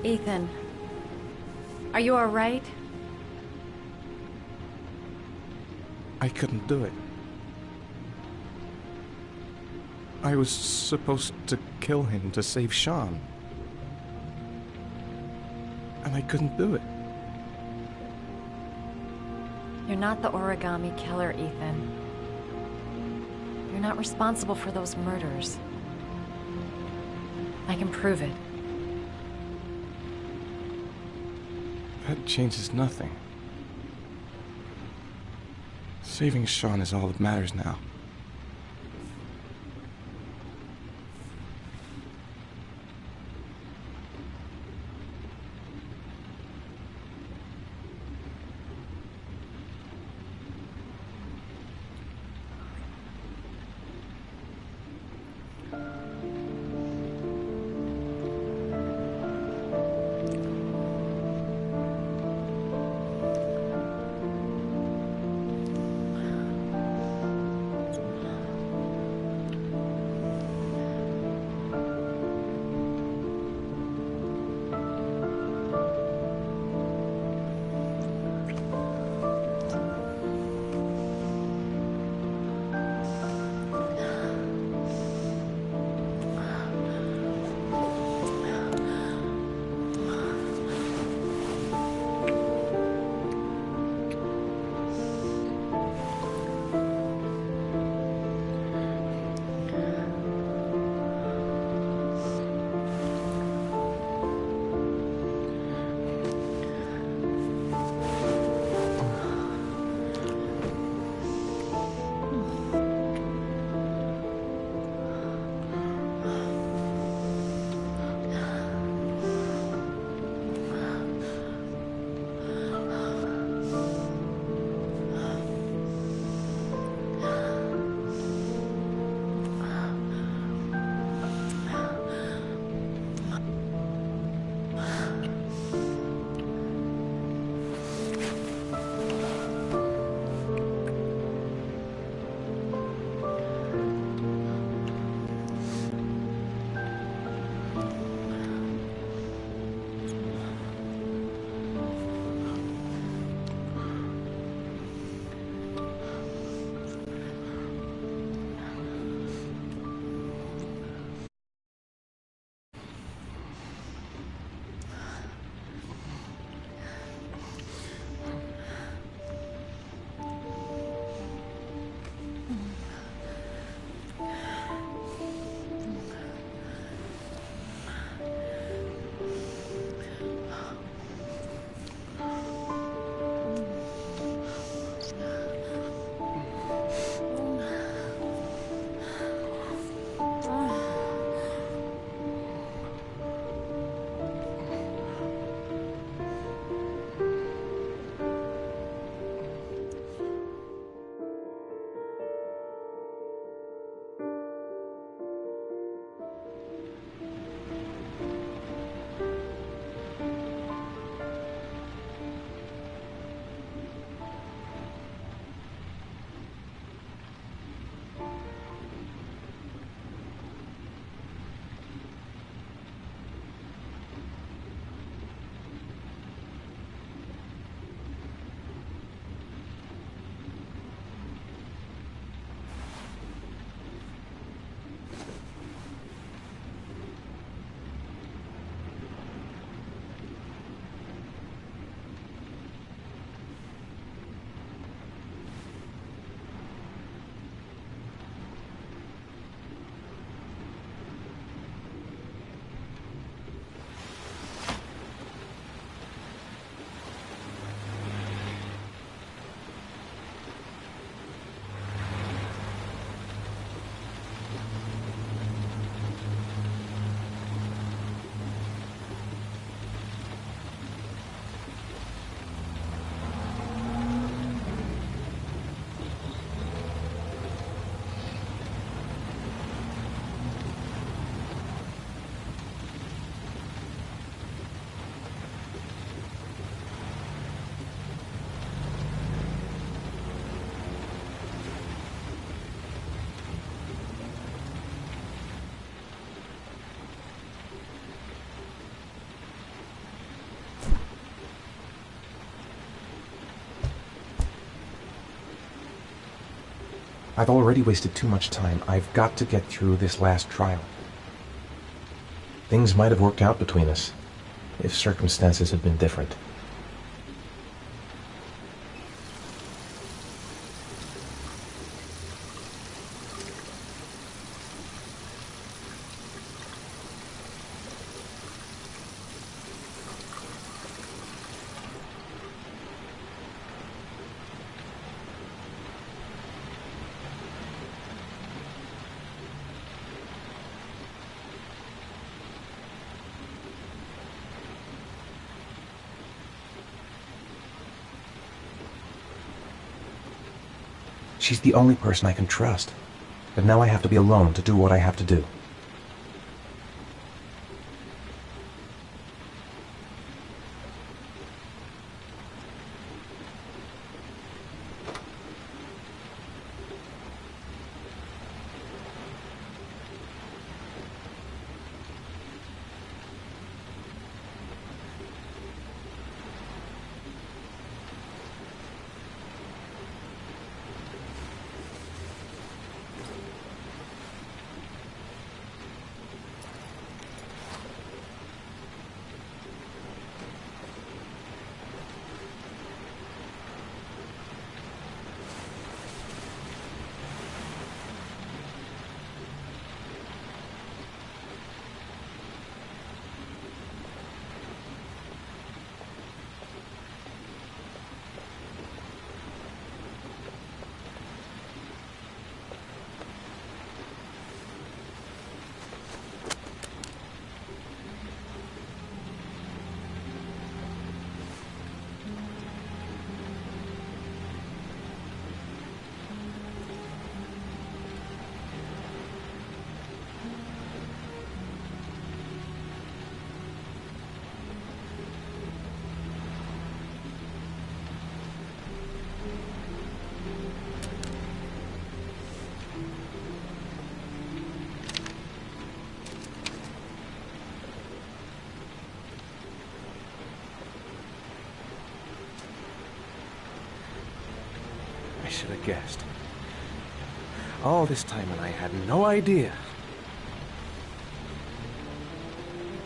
Ethan, are you all right? I couldn't do it. I was supposed to kill him to save Sean. And I couldn't do it. You're not the origami killer, Ethan. You're not responsible for those murders. I can prove it. That changes nothing. Saving Sean is all that matters now. I've already wasted too much time. I've got to get through this last trial. Things might have worked out between us if circumstances had been different. She's the only person I can trust. But now I have to be alone to do what I have to do. I should have guessed. All this time and I had no idea.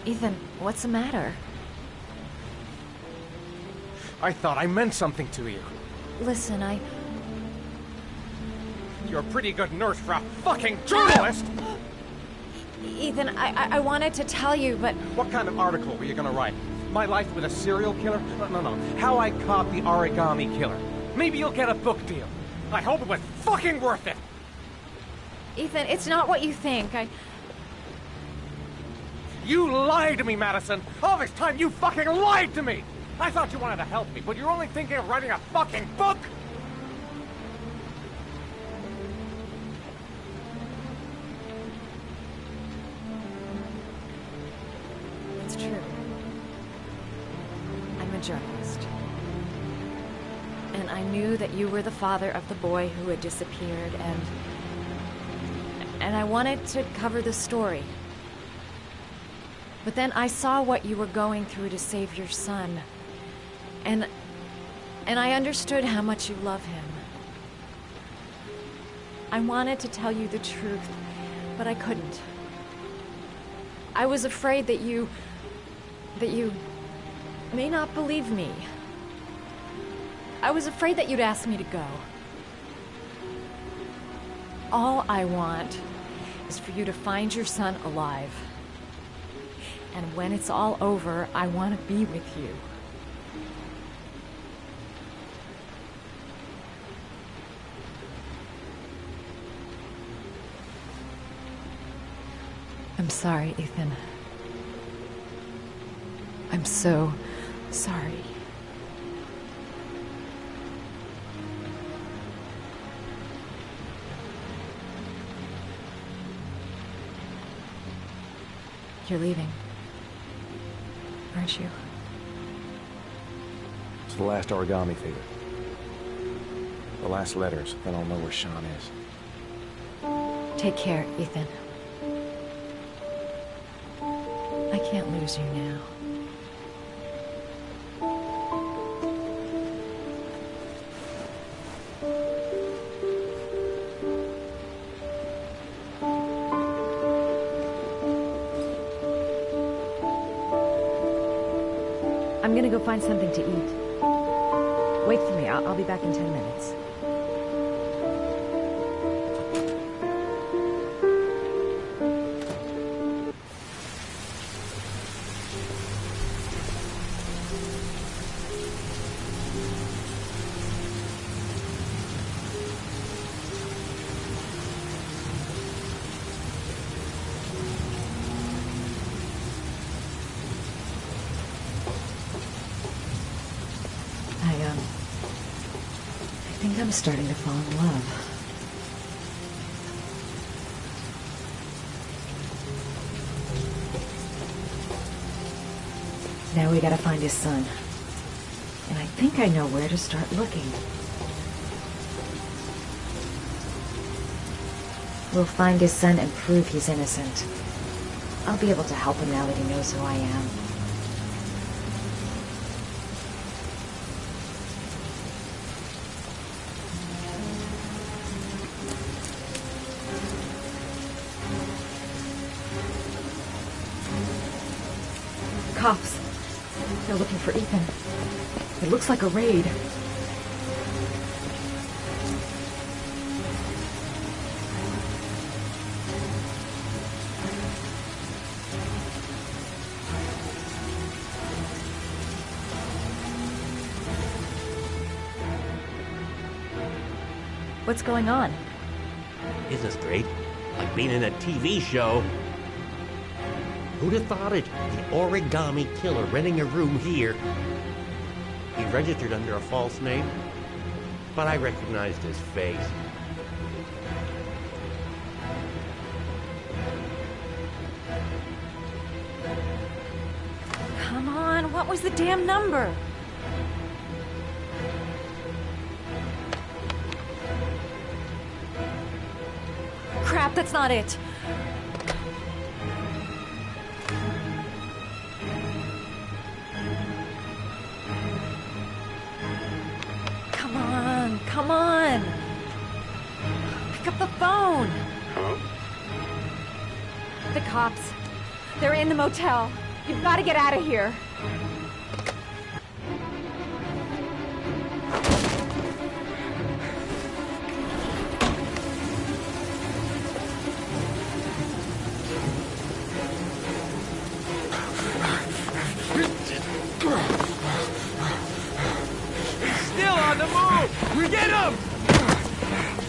Ethan, what's the matter? I thought I meant something to you. Listen, You're a pretty good nurse for a fucking journalist! Ethan, I wanted to tell you, but... What kind of article were you gonna write? My life with a serial killer? No. How I caught the origami killer. Maybe you'll get a book deal. I hope it was fucking worth it! Ethan, it's not what you think. You lied to me, Madison! All this time you fucking lied to me! I thought you wanted to help me, but you're only thinking of writing a fucking book! It's true. I'm a journalist. And I knew that you were the father of the boy who had disappeared, and I wanted to cover the story. But then I saw what you were going through to save your son. And I understood how much you love him. I wanted to tell you the truth, but I couldn't. I was afraid that you may not believe me. I was afraid that you'd ask me to go. All I want is for you to find your son alive. And when it's all over, I want to be with you. I'm sorry, Ethan. I'm so sorry. You're leaving, aren't you? It's the last origami figure. The last letters, then I'll know where Sean is. Take care, Ethan. I can't lose you now. I'm gonna go find something to eat. Wait for me. I'll be back in 10 minutes. I think I'm starting to fall in love. Now we gotta find his son. And I think I know where to start looking. We'll find his son and prove he's innocent. I'll be able to help him now that he knows who I am. Cops. They're looking for Ethan. It looks like a raid. What's going on? Isn't this great? Like being in a TV show. Who'd have thought it? The origami killer renting a room here. He registered under a false name, but I recognized his face. Come on, what was the damn number? Crap, that's not it. Come on! Pick up the phone! Hello? The cops. They're in the motel. You've got to get out of here. Get him!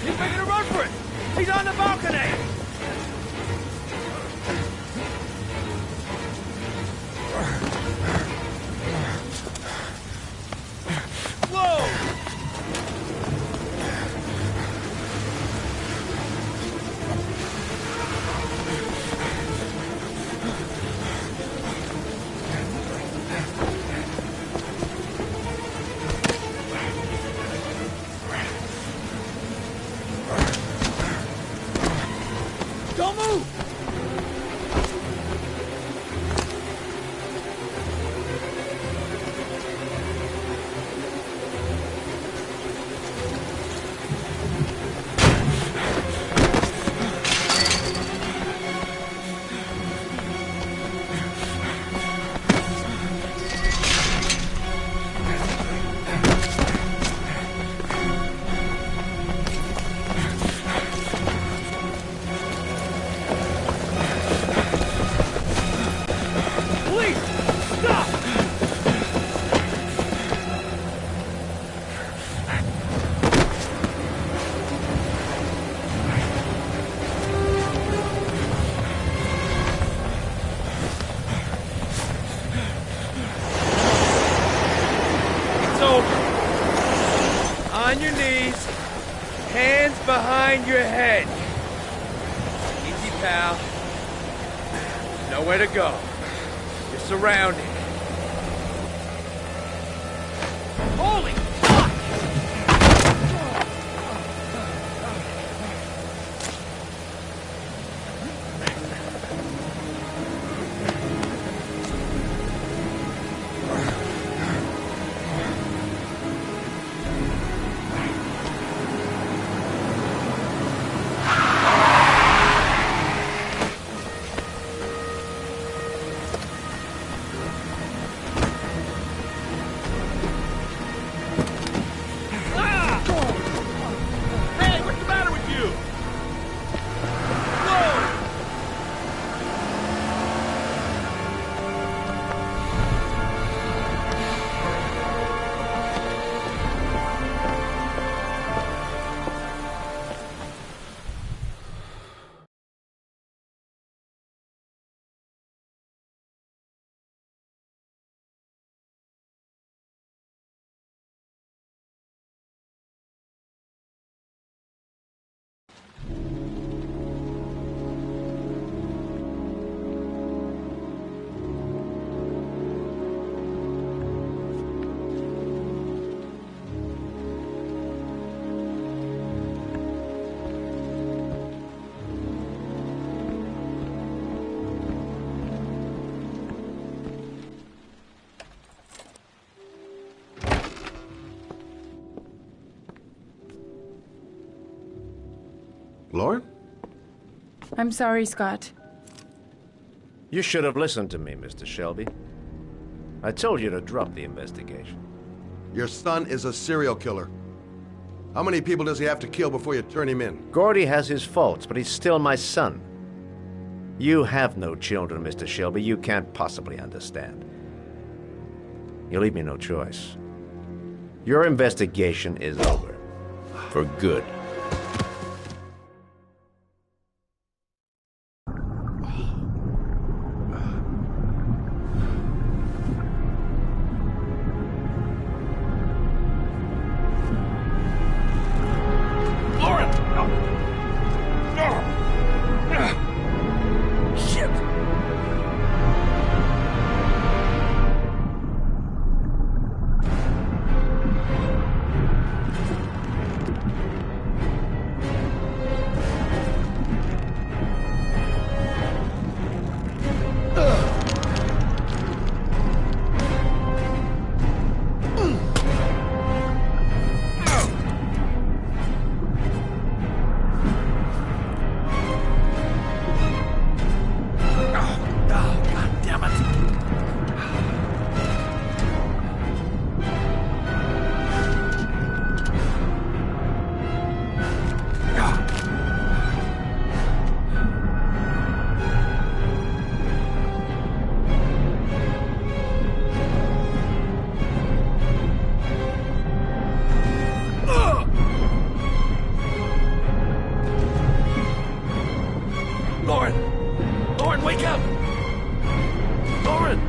He's making a run for it! He's on the balcony! Whoa! Don't move! On your knees, hands behind your head. Easy, pal. There's nowhere to go. You're surrounded. Holy fuck! Lauren? I'm sorry, Scott. You should have listened to me, Mr. Shelby. I told you to drop the investigation. Your son is a serial killer. How many people does he have to kill before you turn him in? Gordy has his faults, but he's still my son. You have no children, Mr. Shelby. You can't possibly understand. You leave me no choice. Your investigation is over. For good. Lauren, wake up! Lauren!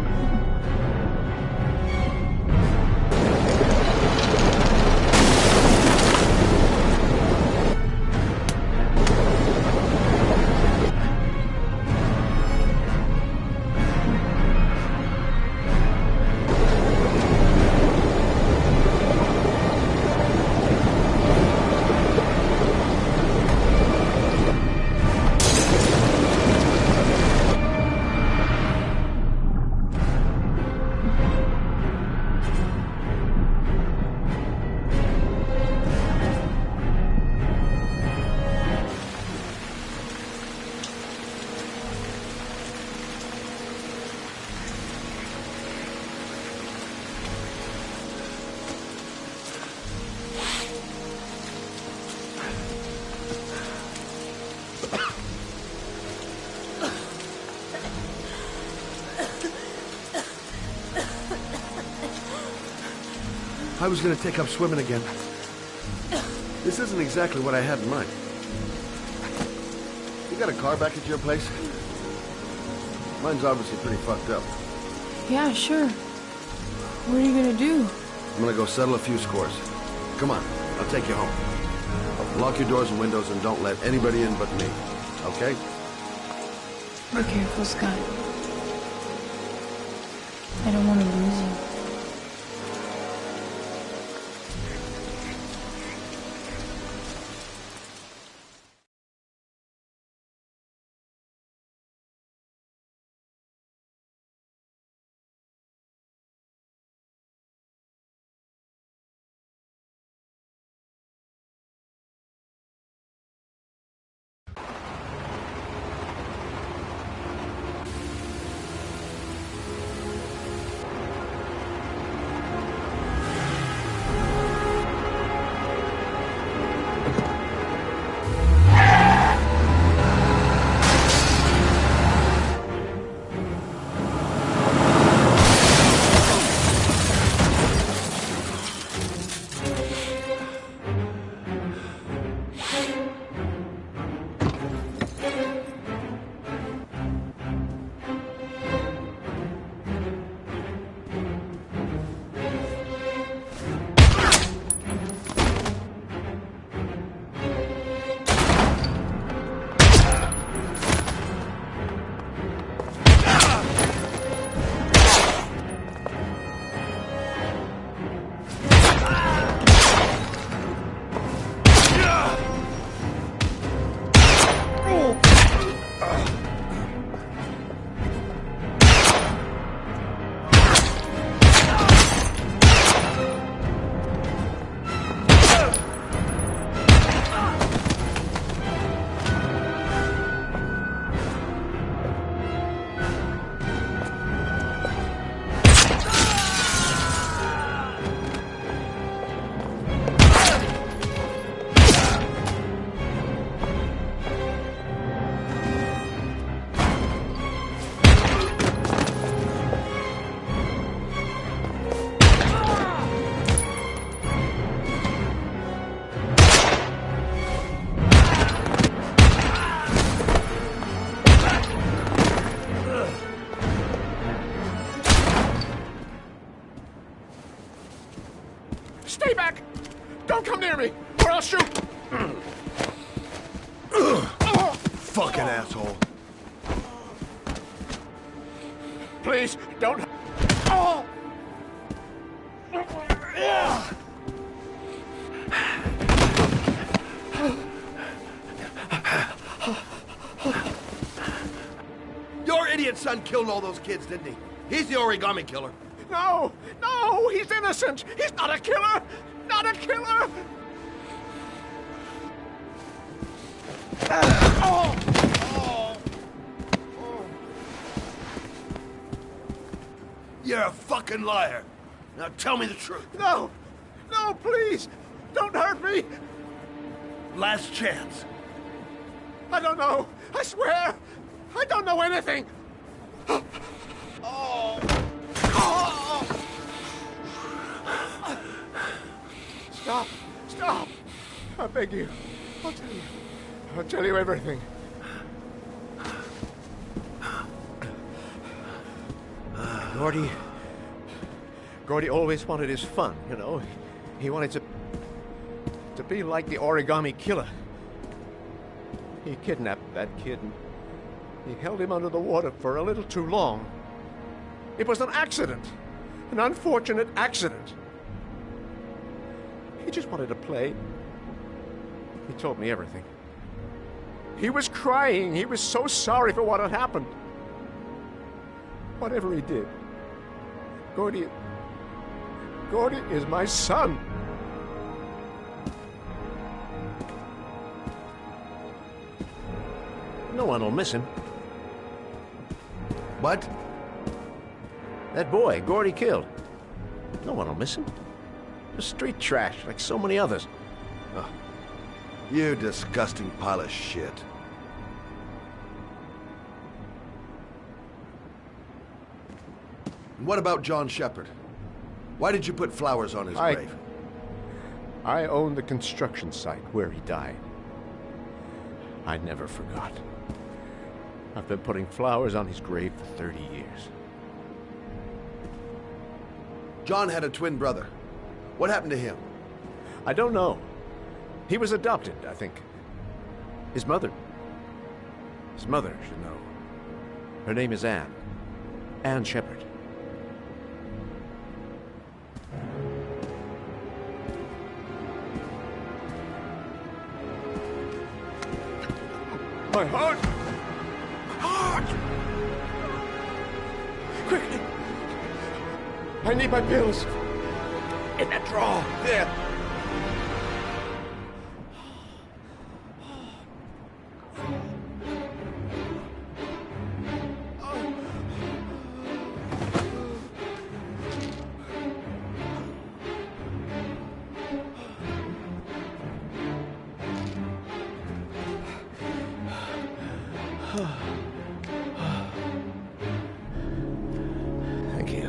I was gonna take up swimming again. This isn't exactly what I had in mind. You got a car back at your place? Mine's obviously pretty fucked up. Yeah, sure. What are you gonna do? I'm gonna go settle a few scores. Come on, I'll take you home. Lock your doors and windows and don't let anybody in but me. Okay? Be careful, Scott. I don't want to lose you. fucking asshole. Please, don't... Oh! Your idiot son killed all those kids, didn't he? He's the origami killer. No! No! He's innocent! He's not a killer! Not a killer! Oh! Oh! You're a fucking liar. Now tell me the truth. No! No, please! Don't hurt me! Last chance. I don't know! I swear! I don't know anything! Oh! Oh! Stop! Stop! I beg you. I'll tell you. I'll tell you everything. Gordy always wanted his fun, you know. He wanted to be like the origami killer. He kidnapped that kid and he held him under the water for a little too long. It was an accident. An unfortunate accident. He just wanted to play. He told me everything. He was crying. He was so sorry for what had happened. Whatever he did, Gordy is my son. No one will miss him. What? That boy, Gordy killed. No one will miss him. Just street trash, like so many others. Oh, you disgusting pile of shit. And what about John Shepard? Why did you put flowers on his grave? I own the construction site where he died. I never forgot. I've been putting flowers on his grave for 30 years. John had a twin brother. What happened to him? I don't know. He was adopted, I think. His mother should know. Her name is Anne. Anne Shepard. My heart! Heart! Quickly! I need my pills. In that drawer. There. Thank you.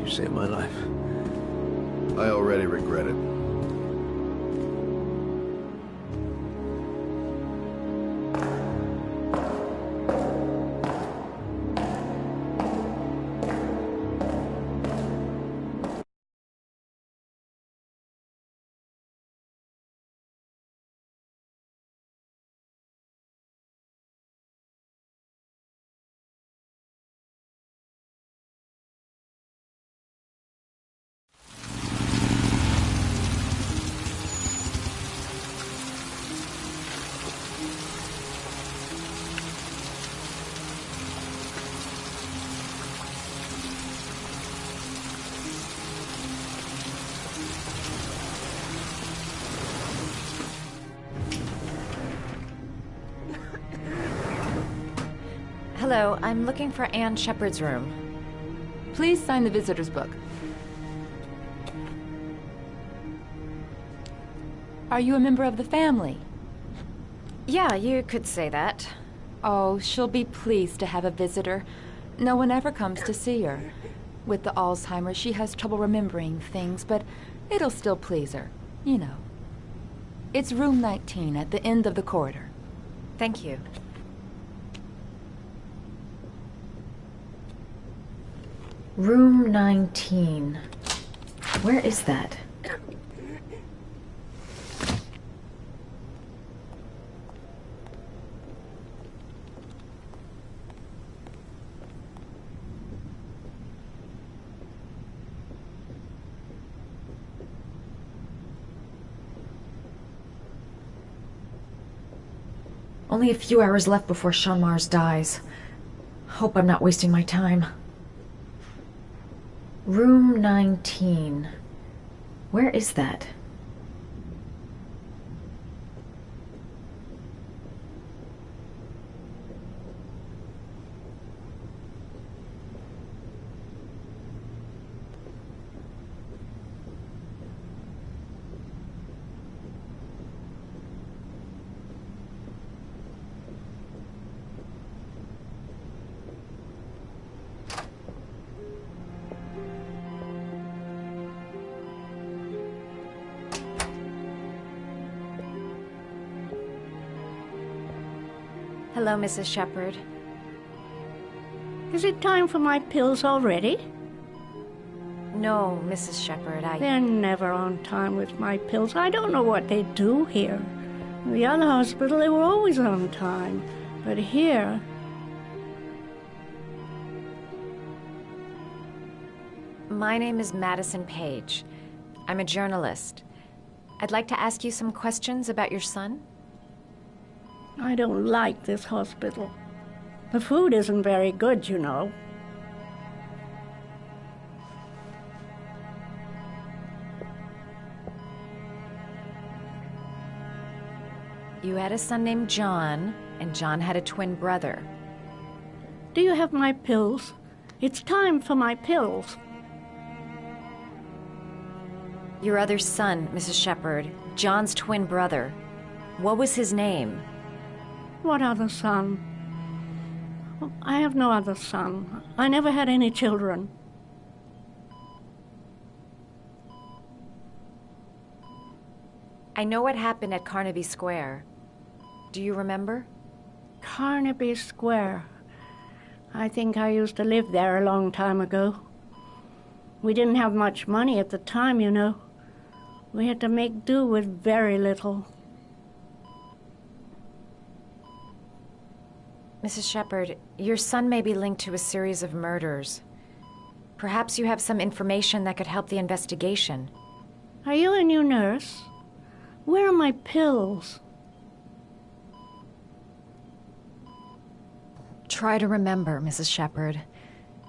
You saved my life. I already regret it. Hello, I'm looking for Anne Shepard's room. Please sign the visitor's book. Are you a member of the family? Yeah, you could say that. Oh, she'll be pleased to have a visitor. No one ever comes to see her. With the Alzheimer's, she has trouble remembering things, but it'll still please her, you know. It's room 19 at the end of the corridor. Thank you. Room 19. Where is that? Only a few hours left before Sean Mars dies. Hope I'm not wasting my time. Room 19. Where is that? Hello, Mrs. Shepherd. Is it time for my pills already? No, Mrs. Shepherd, They're never on time with my pills. I don't know what they do here. In the other hospital, they were always on time. But here... My name is Madison Page. I'm a journalist. I'd like to ask you some questions about your son. I don't like this hospital. The food isn't very good, you know. You had a son named John, and John had a twin brother. Do you have my pills? It's time for my pills. Your other son, Mrs. Shepherd, John's twin brother. What was his name? What other son? I have no other son. I never had any children. I know what happened at Carnaby Square. Do you remember? Carnaby Square. I think I used to live there a long time ago. We didn't have much money at the time, you know. We had to make do with very little. Mrs. Shepherd, your son may be linked to a series of murders. Perhaps you have some information that could help the investigation. Are you a new nurse? Where are my pills? Try to remember, Mrs. Shepherd.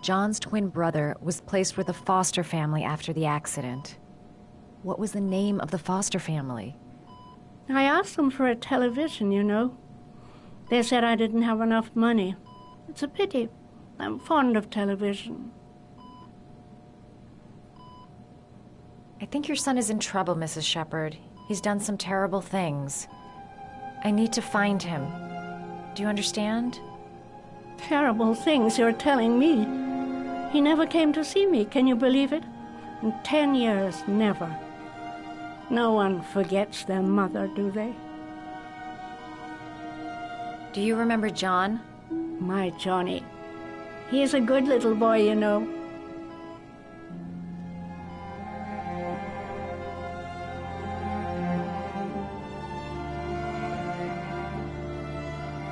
John's twin brother was placed with a foster family after the accident. What was the name of the foster family? I asked them for a television, you know. They said I didn't have enough money. It's a pity. I'm fond of television. I think your son is in trouble, Mrs. Shepherd. He's done some terrible things. I need to find him. Do you understand? Terrible things you're telling me. He never came to see me, can you believe it? In 10 years, never. No one forgets their mother, do they? Do you remember John? My Johnny. He is a good little boy, you know.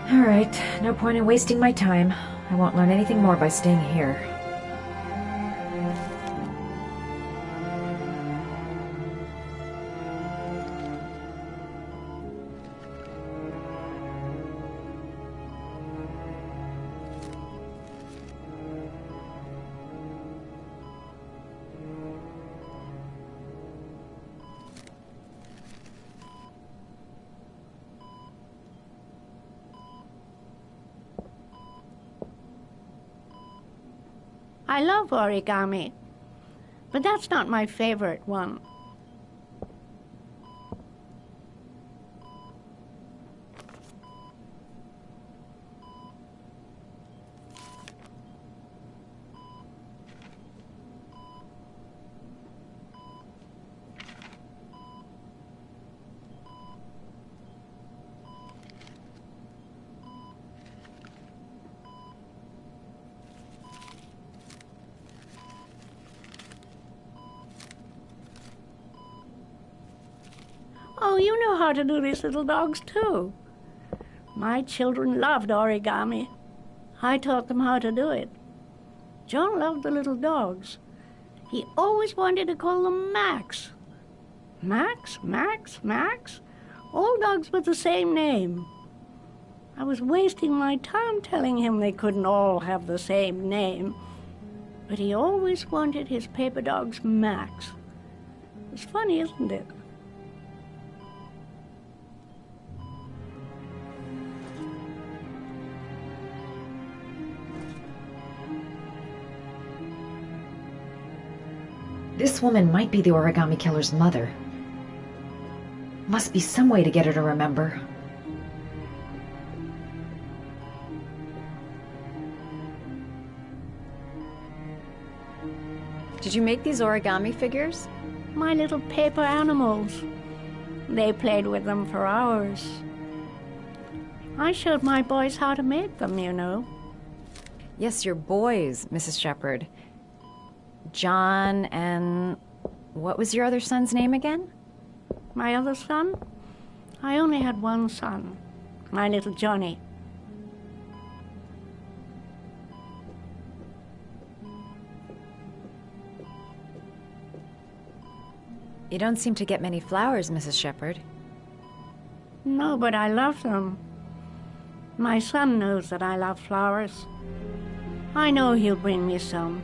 All right, no point in wasting my time. I won't learn anything more by staying here. I love origami, but that's not my favorite one. Oh, you know how to do these little dogs, too. My children loved origami. I taught them how to do it. John loved the little dogs. He always wanted to call them Max. Max, Max, Max. All dogs with the same name. I was wasting my time telling him they couldn't all have the same name. But he always wanted his paper dog's Max. It's funny, isn't it? This woman might be the origami killer's mother. Must be some way to get her to remember. Did you make these origami figures? My little paper animals. They played with them for hours. I showed my boys how to make them, you know. Yes, your boys, Mrs. Shepherd. John and... what was your other son's name again? My other son? I only had one son, my little Johnny. You don't seem to get many flowers, Mrs. Shepherd. No, but I love them. My son knows that I love flowers. I know he'll bring me some.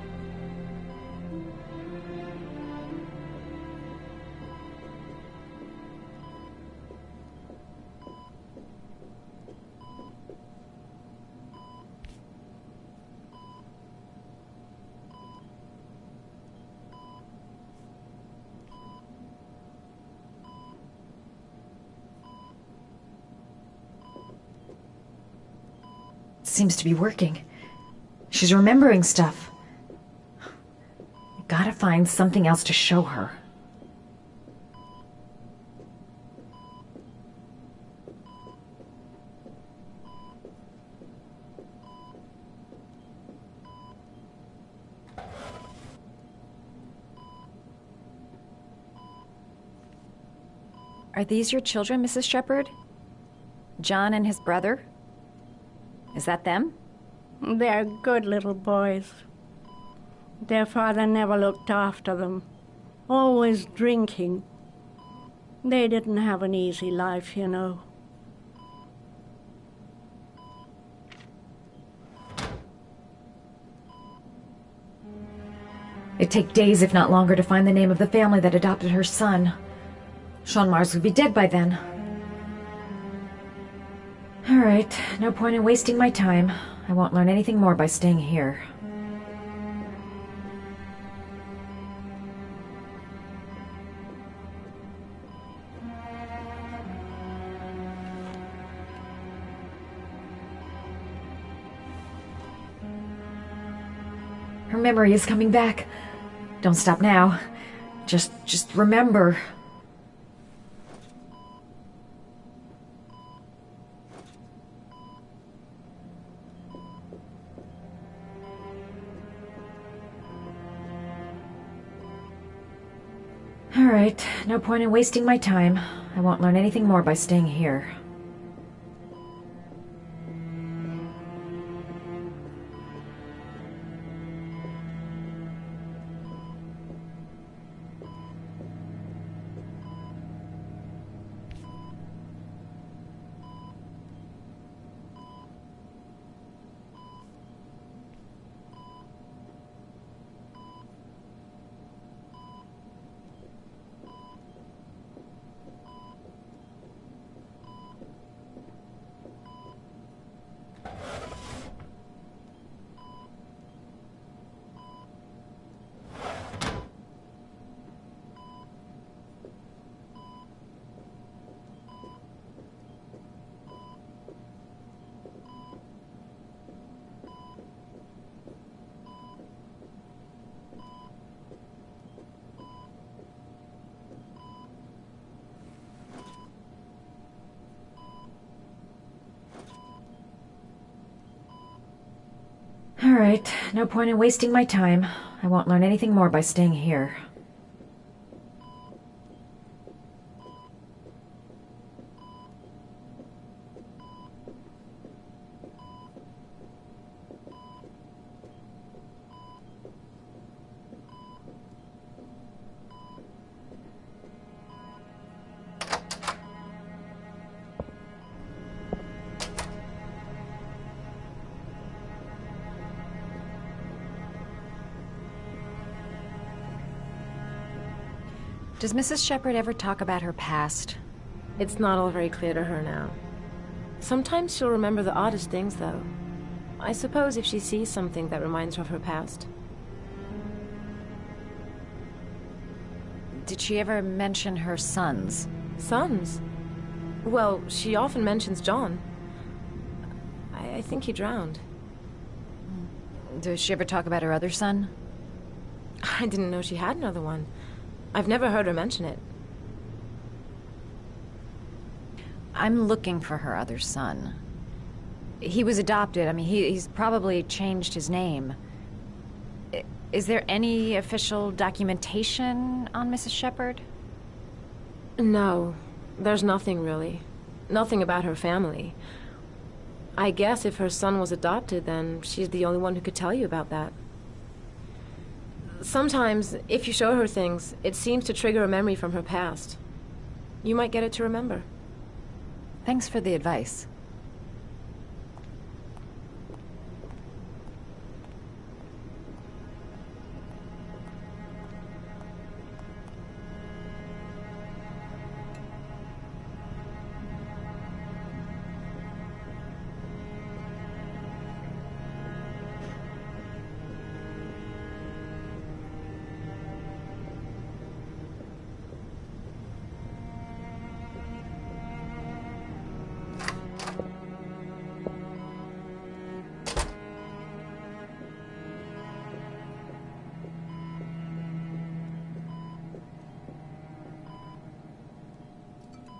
Seems to be working. She's remembering stuff. I gotta find something else to show her. Are these your children, Mrs. Shepherd? John and his brother? Is that them? They're good little boys. Their father never looked after them, always drinking. They didn't have an easy life, you know. It'd take days, if not longer, to find the name of the family that adopted her son. Sean Mars would be dead by then. All right, no point in wasting my time. I won't learn anything more by staying here. Her memory is coming back. Don't stop now. Just remember. All right, no point in wasting my time. I won't learn anything more by staying here. All right, no point in wasting my time. I won't learn anything more by staying here. Does Mrs. Shepherd ever talk about her past? It's not all very clear to her now. Sometimes she'll remember the oddest things, though. I suppose if she sees something that reminds her of her past. Did she ever mention her sons? Sons? Well, she often mentions John. I think he drowned. Does she ever talk about her other son? I didn't know she had another one. I've never heard her mention it. I'm looking for her other son. He was adopted. I mean, he's probably changed his name. Is there any official documentation on Mrs. Shepherd? No, there's nothing really. Nothing about her family. I guess if her son was adopted, then she's the only one who could tell you about that. Sometimes, if you show her things, it seems to trigger a memory from her past. You might get it to remember. Thanks for the advice.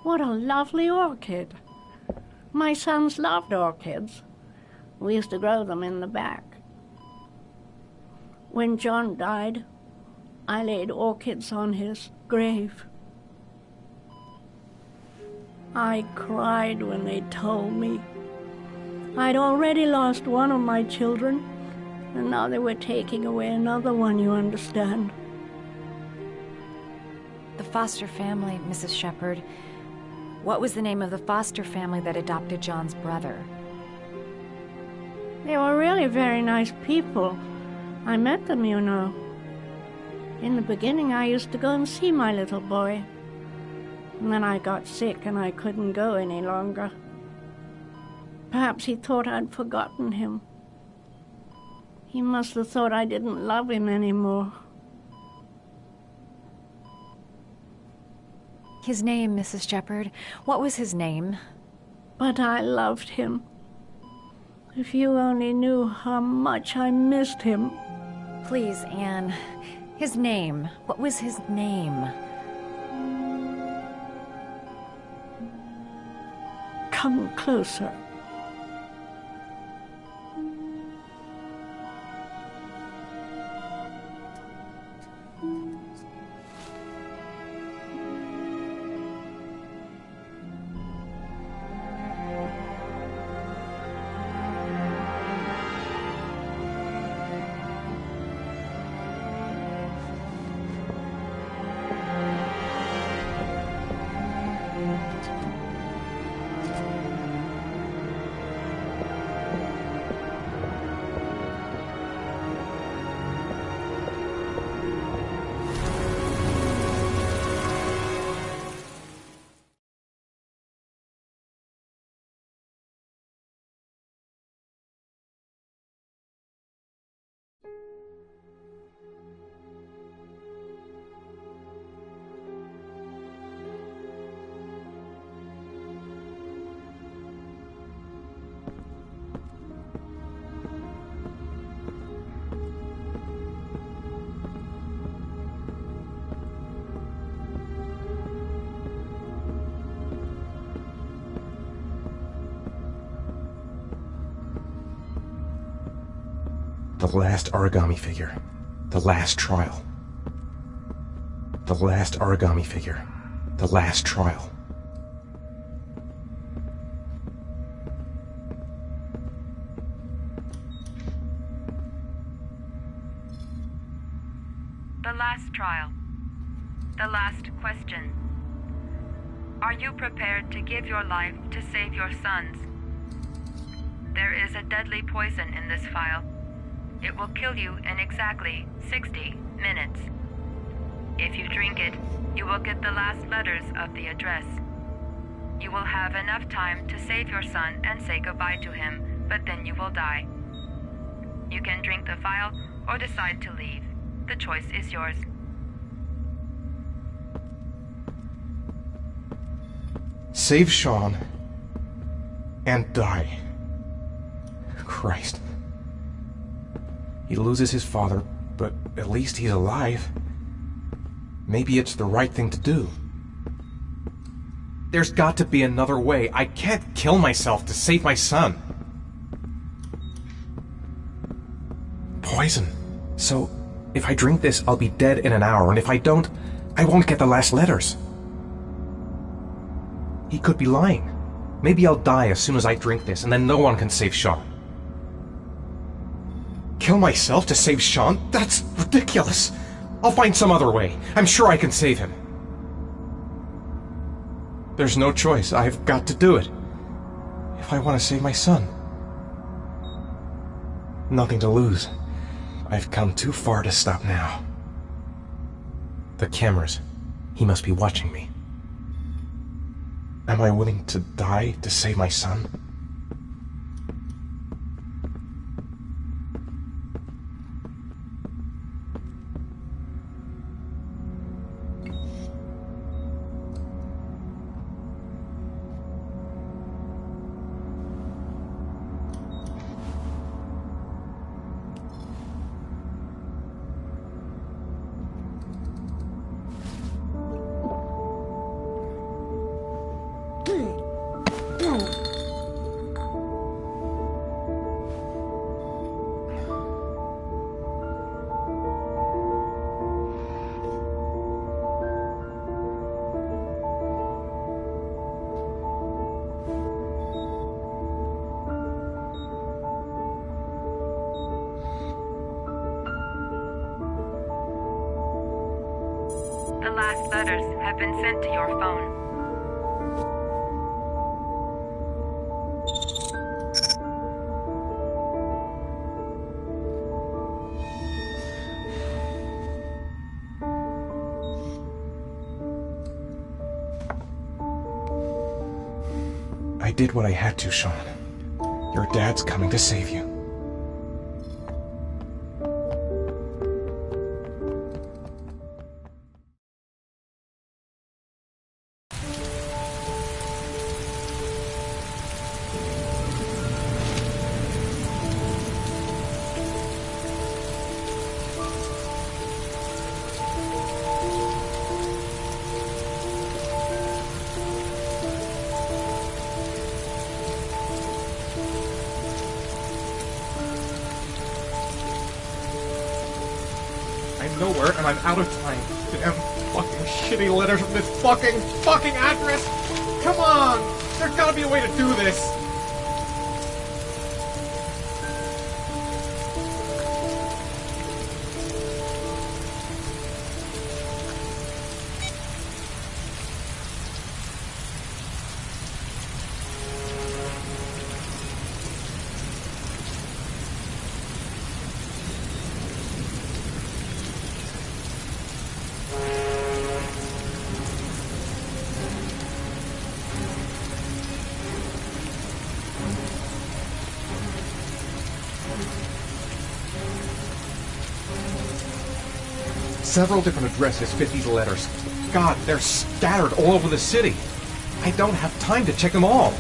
What a lovely orchid. My sons loved orchids. We used to grow them in the back. When John died, I laid orchids on his grave. I cried when they told me. I'd already lost one of my children, and now they were taking away another one, you understand. The foster family, Mrs. Shepherd. What was the name of the foster family that adopted John's brother? They were really very nice people. I met them, you know. In the beginning, I used to go and see my little boy. And then I got sick and I couldn't go any longer. Perhaps he thought I'd forgotten him. He must have thought I didn't love him anymore. His name, Mrs. Shepherd. What was his name? But I loved him. If you only knew how much I missed him. Please, Anne. His name. What was his name? Come closer. The last origami figure. The last trial. The last origami figure. The last trial. The last trial. The last question. Are you prepared to give your life to save your sons? There is a deadly poison in this vial. It will kill you in exactly 60 minutes. If you drink it, you will get the last letters of the address. You will have enough time to save your son and say goodbye to him, but then you will die. You can drink the vial or decide to leave. The choice is yours. Save Sean and die. Christ. He loses his father, but at least he's alive. Maybe it's the right thing to do. There's got to be another way. I can't kill myself to save my son. Poison. So, if I drink this, I'll be dead in an hour, and if I don't, I won't get the last letters. He could be lying. Maybe I'll die as soon as I drink this, and then no one can save Sean. Kill myself to save Sean? That's ridiculous. I'll find some other way. I'm sure I can save him. There's no choice. I've got to do it. If I want to save my son. Nothing to lose. I've come too far to stop now. The cameras. He must be watching me. Am I willing to die to save my son? The last letters have been sent to your phone. I did what I had to, Sean. Your dad's coming to save you. I'm nowhere, and I'm out of time. Damn fucking shitty letters from this fucking address! Come on! There's gotta be a way to do this! Several different addresses fit these letters. God, they're scattered all over the city. I don't have time to check them all.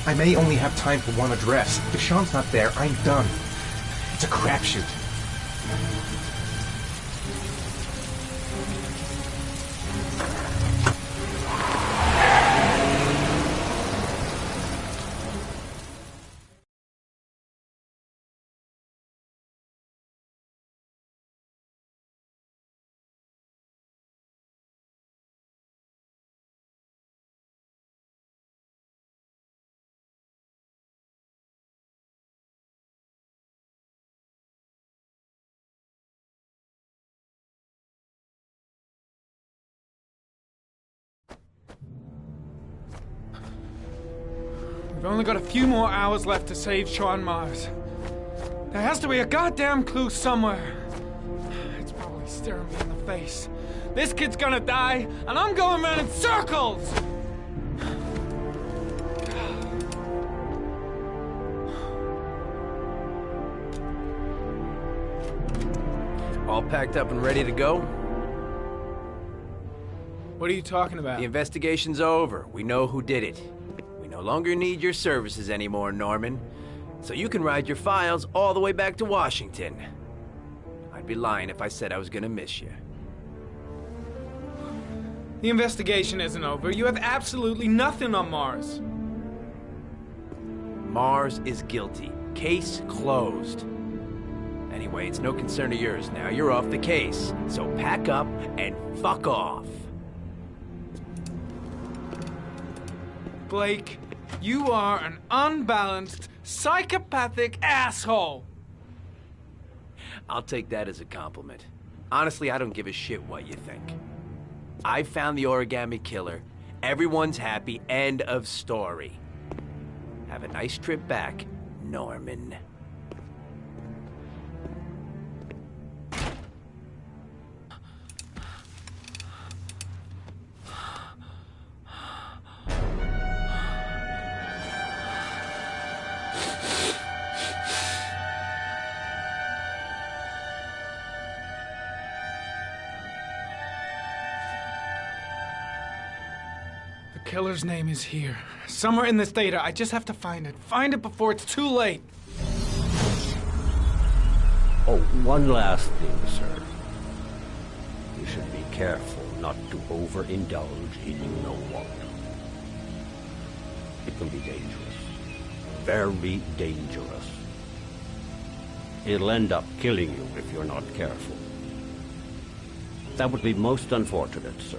I may only have time for one address. If Sean's not there, I'm done. It's a crapshoot. We've only got a few more hours left to save Sean Mars. There has to be a goddamn clue somewhere. It's probably staring me in the face. This kid's gonna die, and I'm going around in circles! All packed up and ready to go? What are you talking about? The investigation's over. We know who did it. We no longer need your services anymore, Norman. So you can ride your files all the way back to Washington. I'd be lying if I said I was gonna miss you. The investigation isn't over. You have absolutely nothing on Mars. Mars is guilty. Case closed. Anyway, it's no concern of yours now. You're off the case. So pack up and fuck off. Blake, you are an unbalanced, psychopathic asshole. I'll take that as a compliment. Honestly, I don't give a shit what you think. I found the origami killer. Everyone's happy. End of story. Have a nice trip back, Norman. The killer's name is here. Somewhere in this data. I just have to find it. Find it before it's too late. Oh, one last thing, sir. You should be careful not to overindulge in you-know-what. It can be dangerous. Very dangerous. It'll end up killing you if you're not careful. That would be most unfortunate, sir.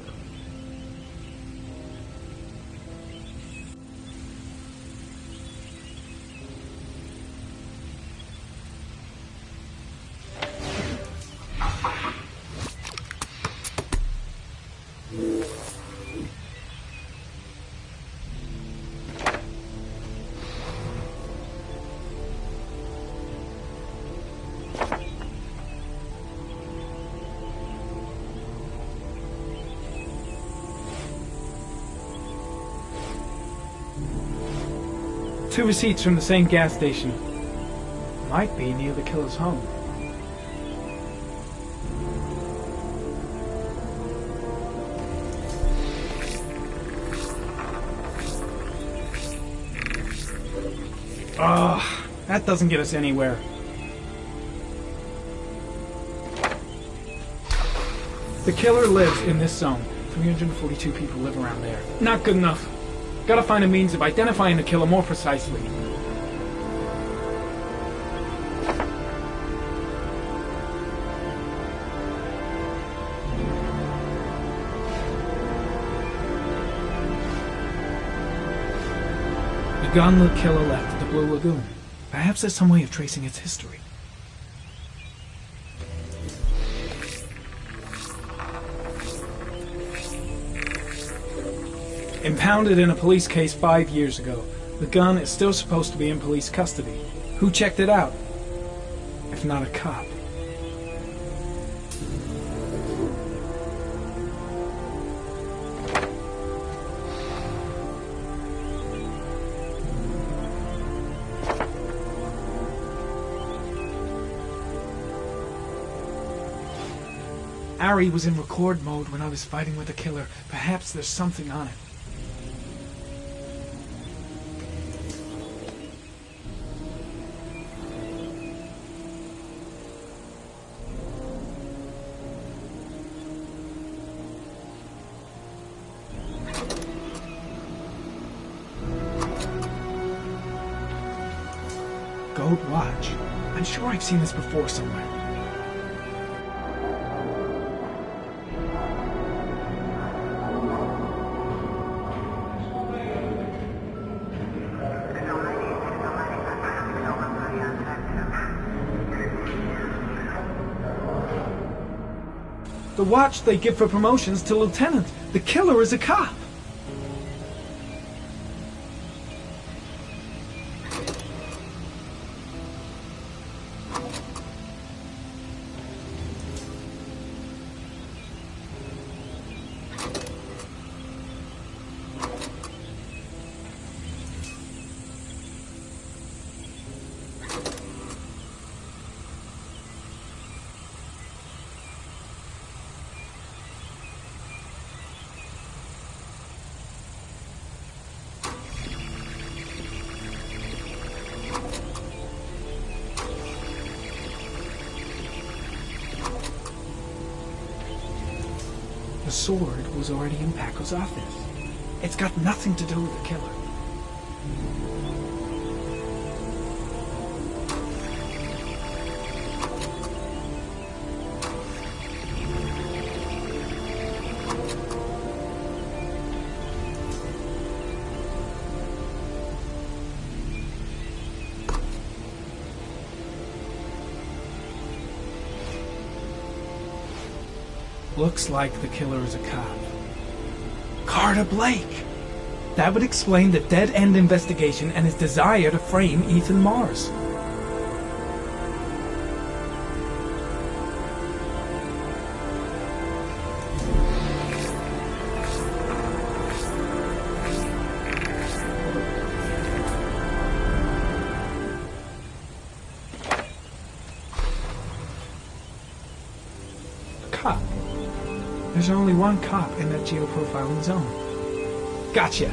2 receipts from the same gas station. Might be near the killer's home. Oh, that doesn't get us anywhere. The killer lives in this zone. 342 people live around there. Not good enough. Gotta find a means of identifying the killer more precisely. The gun the killer left at the Blue Lagoon. Perhaps there's some way of tracing its history. Impounded in a police case 5 years ago, the gun is still supposed to be in police custody. Who checked it out? If not a cop. Ari was in record mode when I was fighting with the killer. Perhaps there's something on it. Gold watch. I'm sure I've seen this before somewhere. The watch they give for promotions to lieutenant. The killer is a cop. The sword was already in Paco's office. It's got nothing to do with the killer. Looks like the killer is a cop. Carter Blake! That would explain the dead-end investigation and his desire to frame Ethan Mars. A cop. There's only one cop in that geoprofiling zone. Gotcha.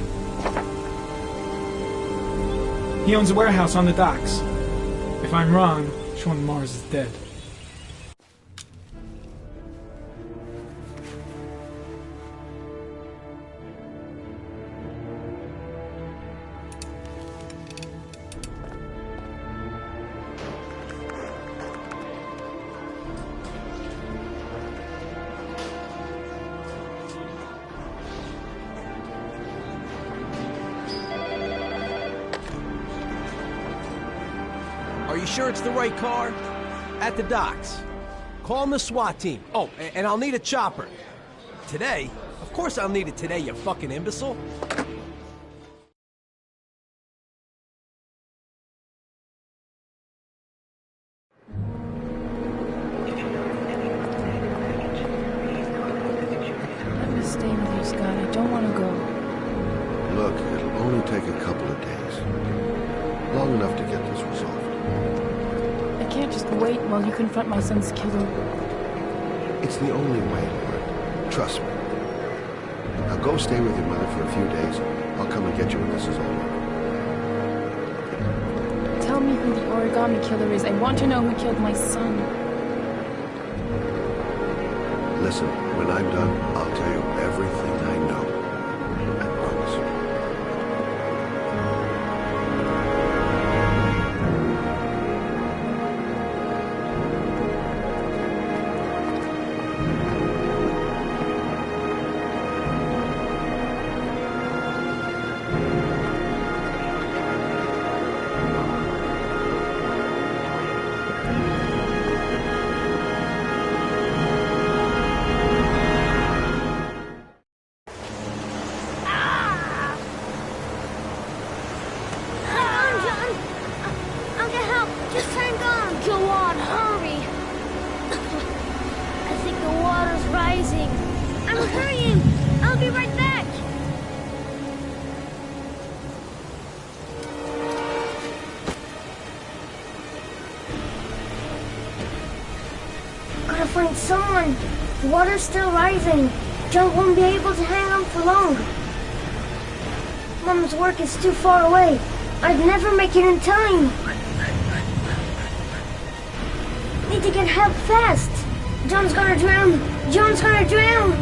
He owns a warehouse on the docks. If I'm wrong, Sean Mars is dead. Are you sure it's the right car? At the docks. Call the SWAT team. Oh, and I'll need a chopper. Today? Of course I'll need it today, you fucking imbecile. Let me stay with you, Scott. I don't want to go. Look, it'll only take a couple of days. Long enough to get this resolved. I can't just wait while you confront my son's killer. It's the only way, Lord. Trust me. Now go stay with your mother for a few days. I'll come and get you when this is all over. Tell me who the origami killer is. I want to know who killed my son. Listen, when I'm done, I'll tell you everything I know. I promise. Gotta find someone. The water's still rising. John won't be able to hang on for long. Mom's work is too far away. I'd never make it in time. Need to get help fast. John's gonna drown. John's gonna drown.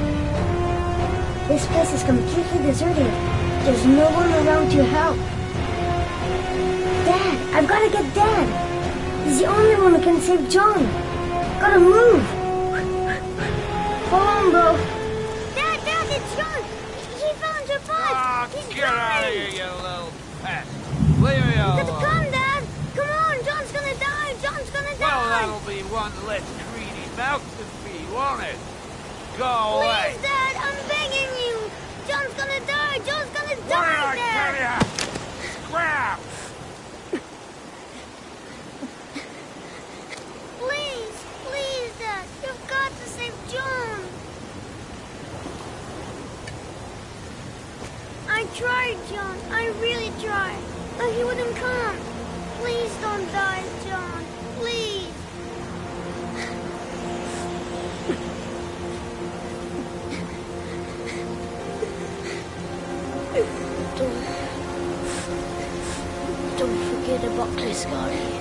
This place is completely deserted. There's no one around to help. Dad, I've gotta get Dad. He's the only one who can save John. Gotta move. Hold on, bro. Dad, it's John. He fell into a pot. He's Get out of here, you little pest. Leave me alone. Come, Dad. Come on, John's gonna die. John's gonna die. Well, that'll be one less greedy mouth to feed, won't it? Go away. Please, Dad, I'm begging you. John's gonna die. John's gonna What die, did I Dad. tell ya? Scrap! Please, Dad. You've got to save John. I tried, John. I really tried. But he wouldn't come. Please don't die, John. Please. Don't forget about Cliscari.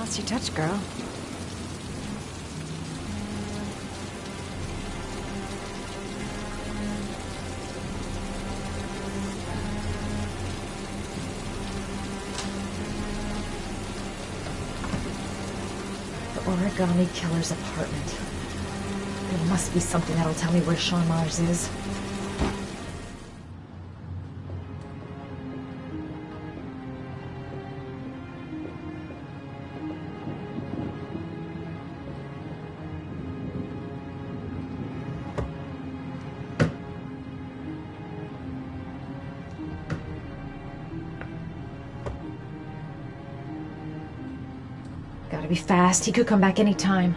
lost your touch, girl. The origami killer's apartment. There must be something that'll tell me where Sean Mars is. Gotta be fast. He could come back anytime.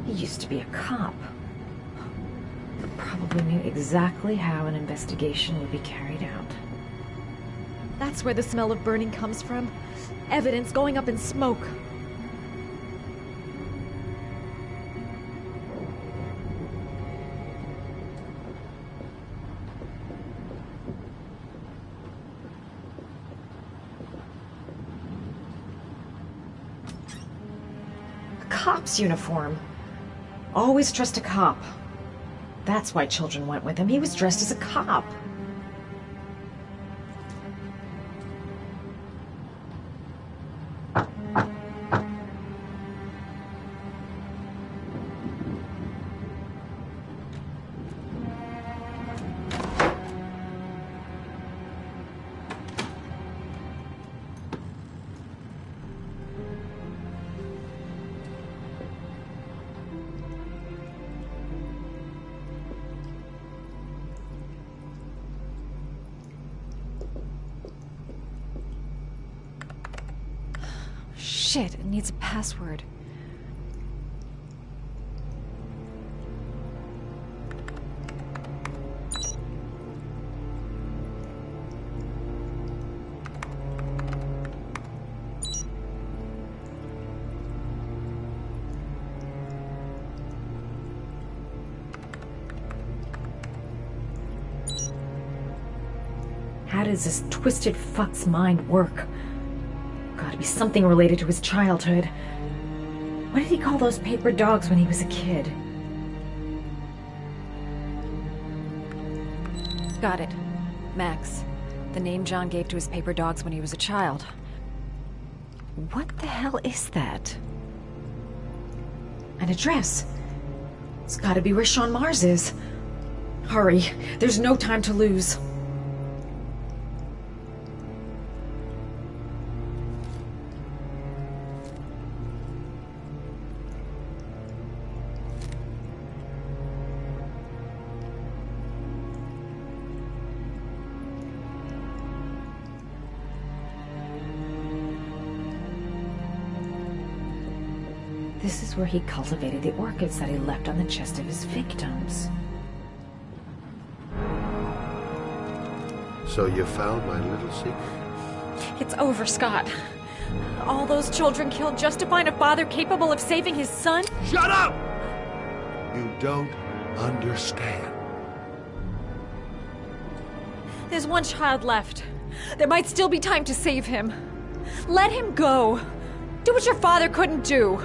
He used to be a cop. Probably knew exactly how an investigation would be carried out. That's where the smell of burning comes from. Evidence going up in smoke. A cop's uniform. Always trust a cop. That's why children went with him. He was dressed as a cop. Shit, it needs a password. How does this twisted fuck's mind work? Gotta be something related to his childhood. What did he call those paper dogs when he was a kid? Got it. Max. The name John gave to his paper dogs when he was a child. What the hell is that? An address. It's gotta be where Sean Mars is. Hurry. There's no time to lose. This is where he cultivated the orchids that he left on the chest of his victims. So you found my little secret? It's over, Scott. All those children killed just to find a father capable of saving his son? Shut up! You don't understand. There's one child left. There might still be time to save him. Let him go. Do what your father couldn't do.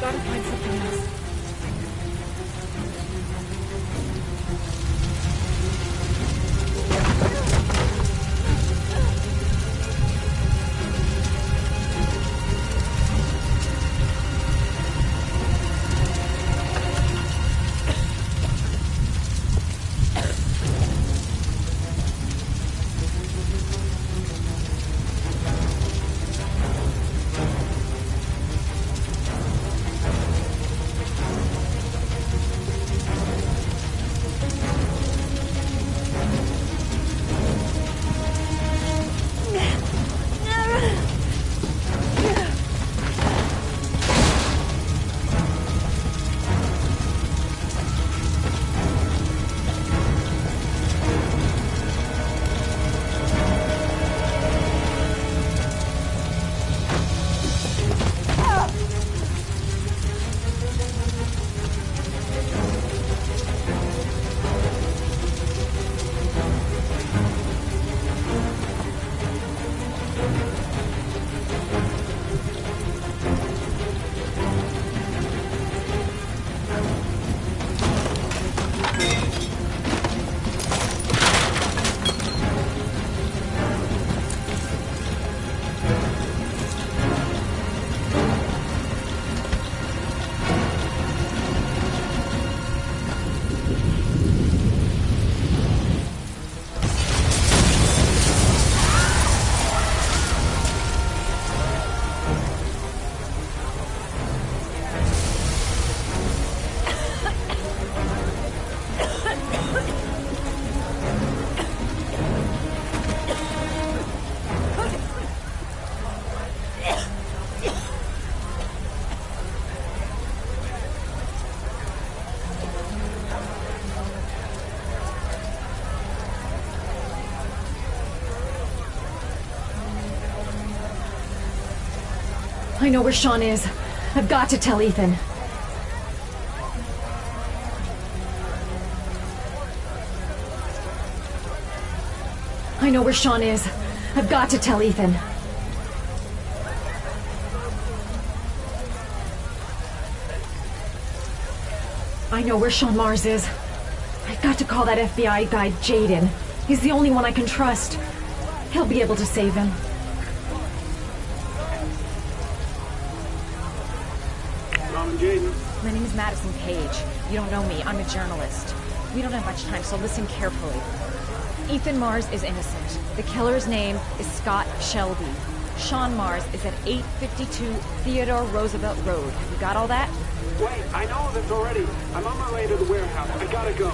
I've got to find something else. I know where Sean is. I've got to tell Ethan. I know where Sean is. I've got to tell Ethan. I know where Sean Mars is. I've got to call that FBI guy, Jaden. He's the only one I can trust. He'll be able to save him. My name is Madison Page. You don't know me. I'm a journalist. We don't have much time, so listen carefully. Ethan Mars is innocent. The killer's name is Scott Shelby. Sean Mars is at 852 Theodore Roosevelt Road. You got all that? Wait, I know this already. I'm on my way to the warehouse. I gotta go.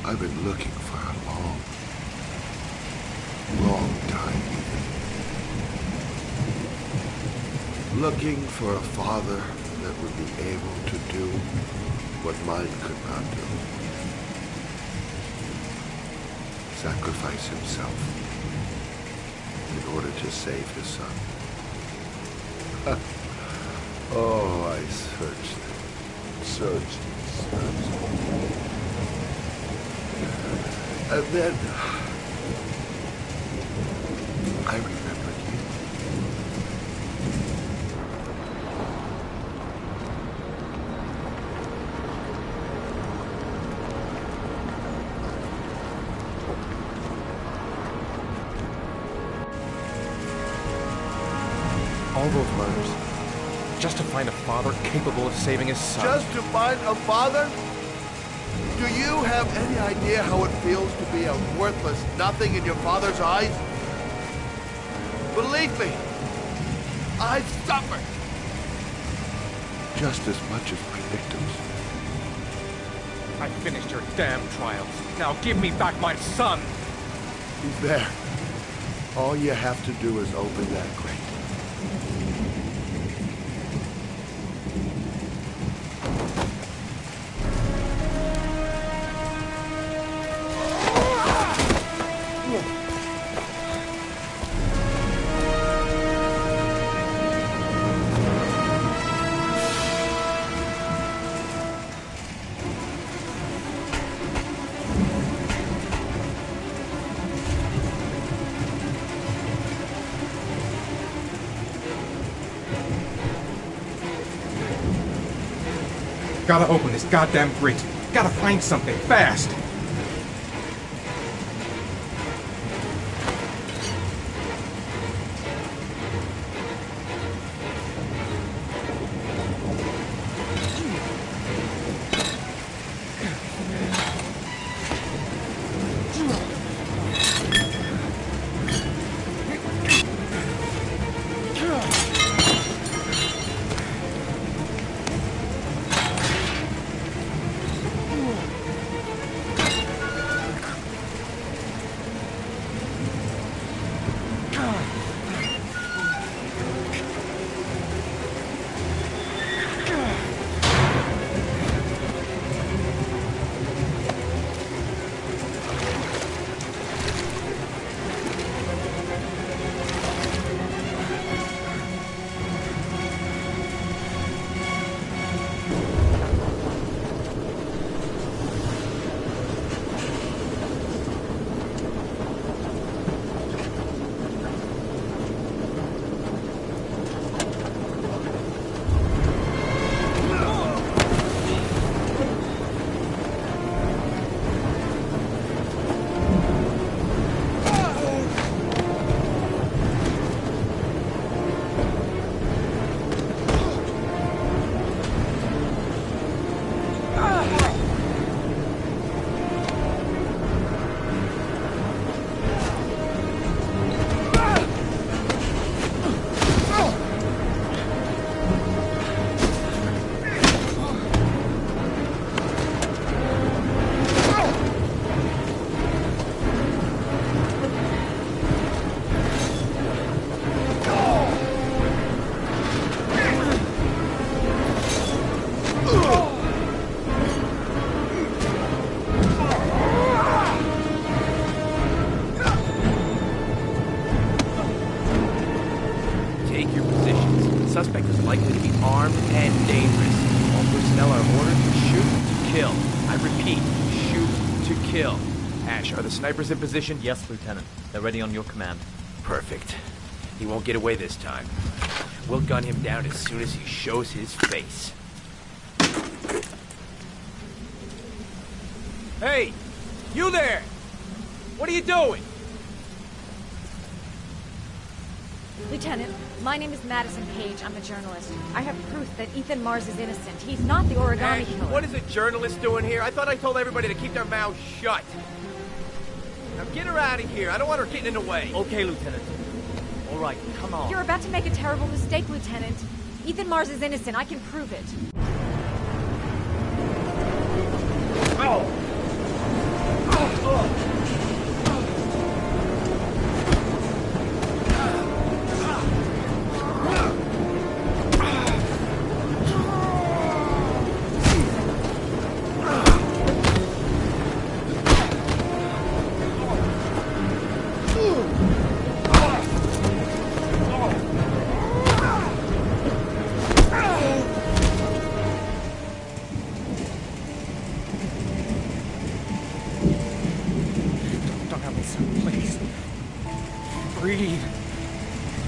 I've been looking for a long time. Looking for a father that would be able to do what mine could not do. Sacrifice himself in order to save his son. Oh, I searched. And then I remembered you. All those murders, just to find a father capable of saving his son. Just to find a father? Do you have any idea how it feels to be a worthless nothing in your father's eyes? Believe me, I've suffered just as much as my victims. I finished your damn trials. Now give me back my son! He's there. All you have to do is open that crate. Gotta open this goddamn grate. Gotta find something, fast! suspect is likely to be armed and dangerous. All personnel are ordered to shoot to kill. I repeat, shoot to kill. Ash, are the snipers in position? Yes, Lieutenant. They're ready on your command. Perfect. He won't get away this time. We'll gun him down as soon as he shows his face. Hey! You there! What are you doing? Lieutenant, my name is Madison Page. I'm a journalist. I have proof that Ethan Mars is innocent. He's not the origami Ash, killer. what is a journalist doing here? I thought I told everybody to keep their mouths shut. Now get her out of here. I don't want her getting in the way. Okay, Lieutenant. All right, come on. You're about to make a terrible mistake, Lieutenant. Ethan Mars is innocent. I can prove it. Oh!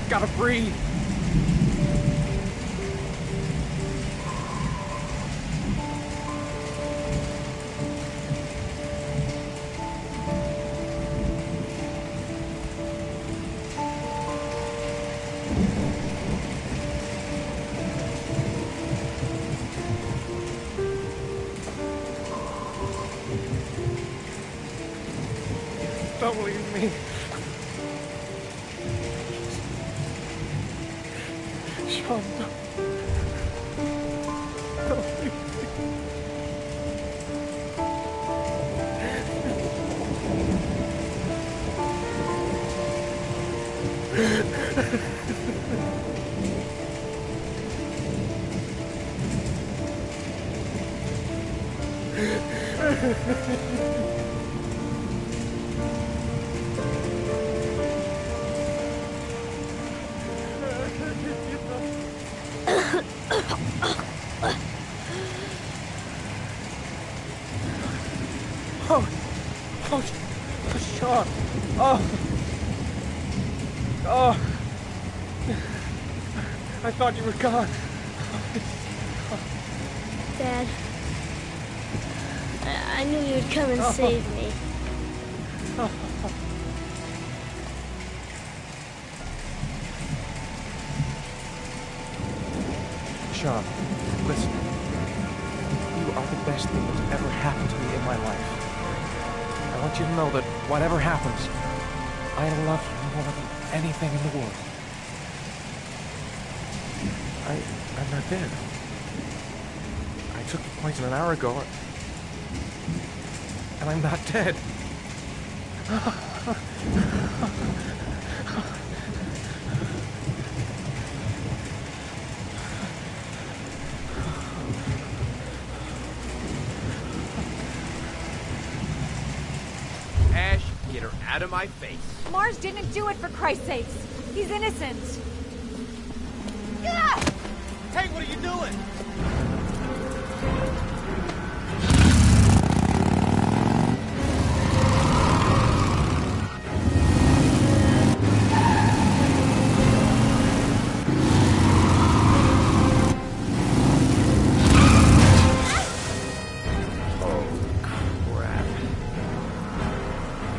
gotta breathe. Don't leave me. Sean, don't leave Sean. Oh. I thought you were gone. Dad, I knew you'd come and save me. Sean, listen. You are the best thing that's ever happened to me in my life. I want you to know that whatever happens, I love you more than anything in the world. I'm not dead. I took the poison an hour ago, and I'm not dead. Ash, get her out of my face. Mars didn't do it, for Christ's sakes. He's innocent. Hey, what are you doing?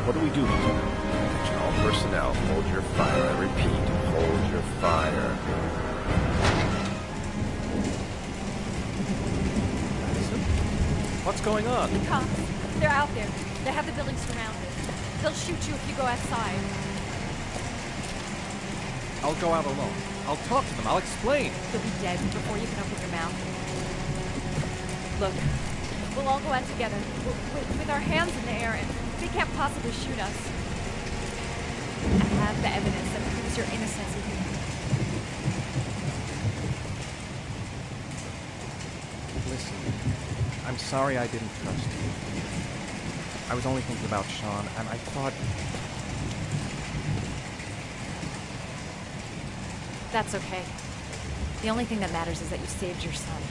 What do we do, Lieutenant? Attention all personnel, hold your fire. I repeat, hold your fire. What's going on? The cops. They're out there. They have the building surrounded. They'll shoot you if you go outside. I'll go out alone. I'll talk to them. I'll explain. You'll be dead before you can open your mouth. Look, we'll all go out together, with our hands in the air, and they can't possibly shoot us. I have the evidence that proves your innocence. Listen, I'm sorry I didn't trust you. I was only thinking about Sean, and I thought... That's okay. The only thing that matters is that you saved your son.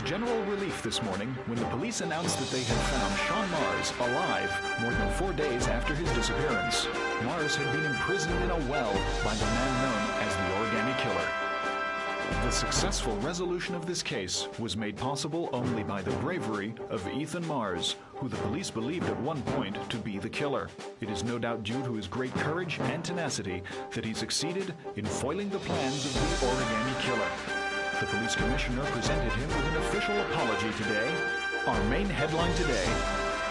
general relief this morning when the police announced that they had found Sean Mars alive more than 4 days after his disappearance. Mars had been imprisoned in a well by the man known as the Origami Killer. The successful resolution of this case was made possible only by the bravery of Ethan Mars, who the police believed at one point to be the killer. It is no doubt due to his great courage and tenacity that he succeeded in foiling the plans of the Origami Killer. The police commissioner presented him with an official apology today. Our main headline today: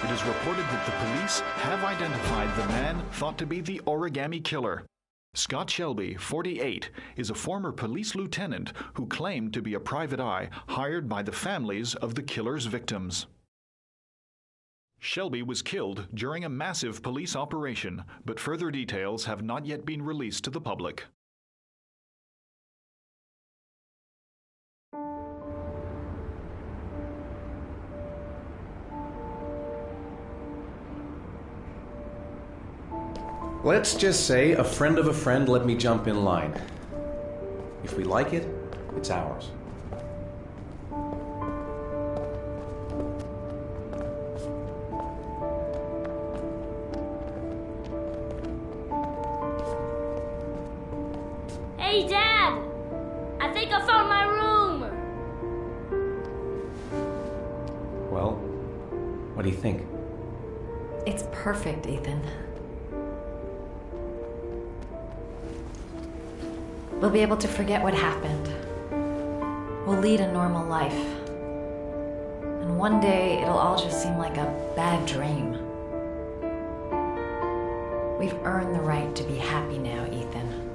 it is reported that the police have identified the man thought to be the Origami Killer. Scott Shelby, 48, is a former police lieutenant who claimed to be a private eye hired by the families of the killer's victims. Shelby was killed during a massive police operation, but further details have not yet been released to the public. Let's just say a friend of a friend let me jump in line. If we like it, it's ours. Hey, Dad! I think I found my room! Well, what do you think? It's perfect, Ethan. We'll be able to forget what happened. We'll lead a normal life. And one day, it'll all just seem like a bad dream. We've earned the right to be happy now, Ethan.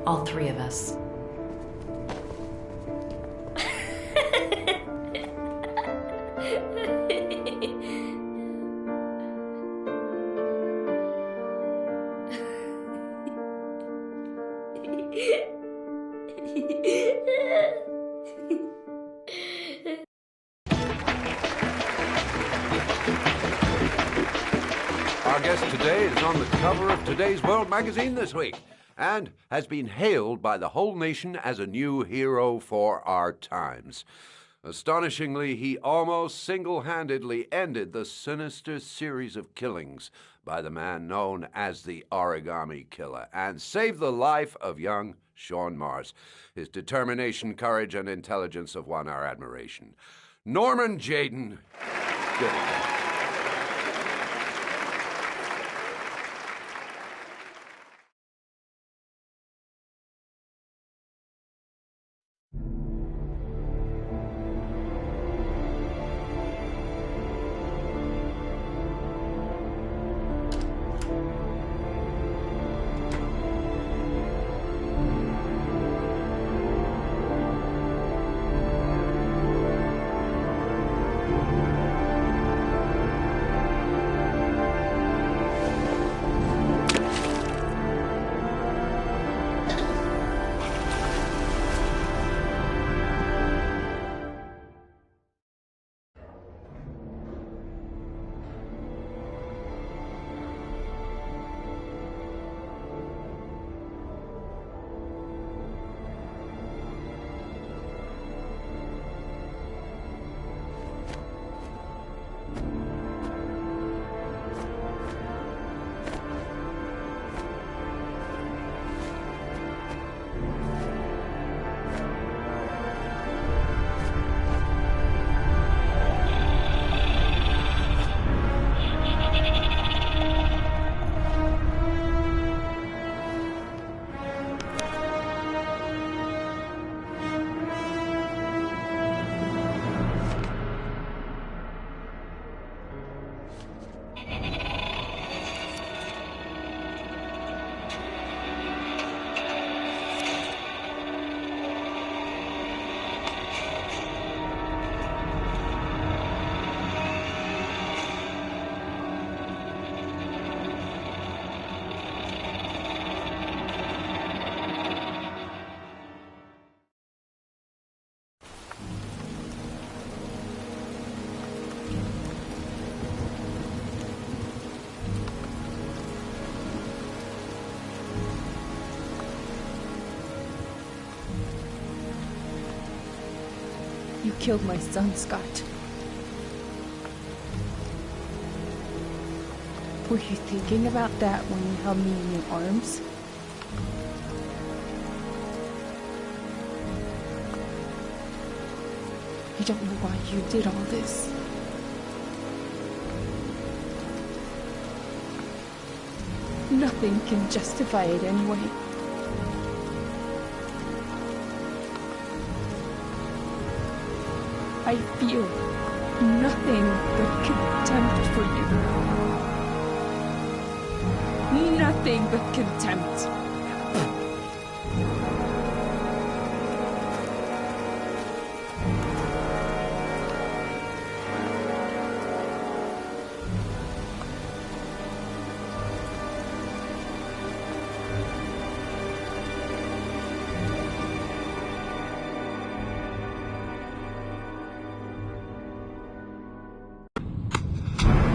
All three of us. Our guest today is on the cover of Today's World magazine this week and has been hailed by the whole nation as a new hero for our times. Astonishingly, he almost single-handedly ended the sinister series of killings by the man known as the Origami Killer and saved the life of young Sean Mars. His determination, courage, and intelligence have won our admiration. Norman Jayden. Good evening. killed my son, Scott. Were you thinking about that when you held me in your arms? I don't know why you did all this. Nothing can justify it anyway. I feel nothing but contempt for you. Nothing but contempt.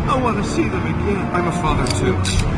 I want to see them again. I'm a father too.